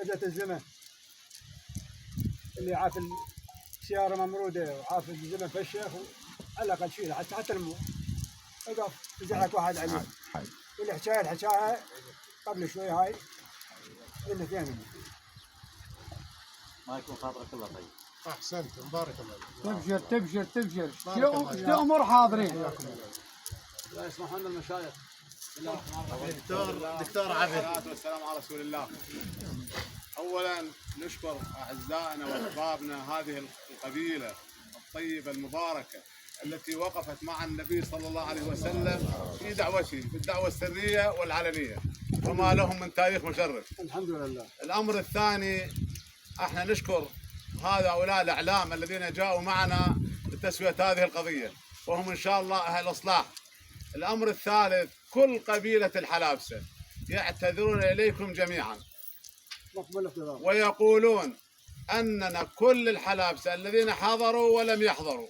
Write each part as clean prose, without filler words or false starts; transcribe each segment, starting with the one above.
نزلت الزمن اللي عاف السيارة ممرودة وعاف الزمن فشخ على الأقل شيلها حتى المو يقف يزعلك واحد عليه. الحكاية قبل شوي هاي قلنا فيها منه. ما يكون خاطرك الله طيب. احسنت بارك الله. تبشر تأمر حاضرين. لا يسمحون المشايخ. دكتور عبد. والصلاة والسلام على رسول الله. أولا نشكر أعزائنا وأحبابنا هذه القبيلة الطيبة المباركة التي وقفت مع النبي صلى الله عليه وسلم في دعوته في الدعوة السرية والعلنية وما لهم من تاريخ مشرف. الحمد لله. الأمر الثاني احنا نشكر هؤلاء الأعلام الذين جاءوا معنا لتسوية هذه القضية وهم إن شاء الله أهل إصلاح. الأمر الثالث كل قبيلة الحلابسة يعتذرون إليكم جميعا ويقولون أننا كل الحلابسة الذين حضروا ولم يحضروا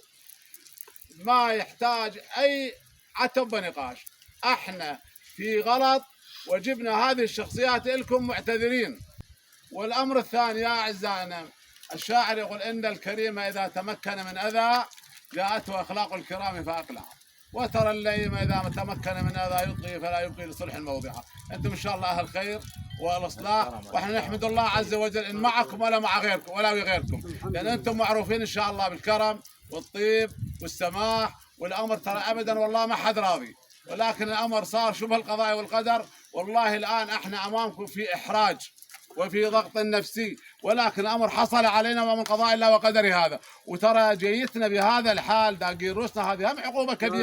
ما يحتاج أي عتب ونقاش. احنا في غلط وجبنا هذه الشخصيات لكم معتذرين. والأمر الثاني يا أعزائنا الشاعر يقول إن الكريم إذا تمكن من أذى جاءته أخلاق الكرام فأقلع وترى اللئيم إذا تمكن من أذى يطغي فلا يبقي لصلح موضعا. أنتم إن شاء الله أهل خير والإصلاح وإحنا نحمد الله عز وجل إن معكم ولا مع غيركم ولا بغيركم لأن أنتم معروفين إن شاء الله بالكرم والطيب والسماح. والأمر ترى أبدا والله ما حد راضي ولكن الأمر صار شبه القضاء والقدر. والله الآن إحنا أمامكم في إحراج وفي ضغط نفسي ولكن الأمر حصل علينا ومن قضاء الله وقدره هذا. وترى جيتنا بهذا الحال داقين رؤوسنا هذه هم عقوبة كبيرة.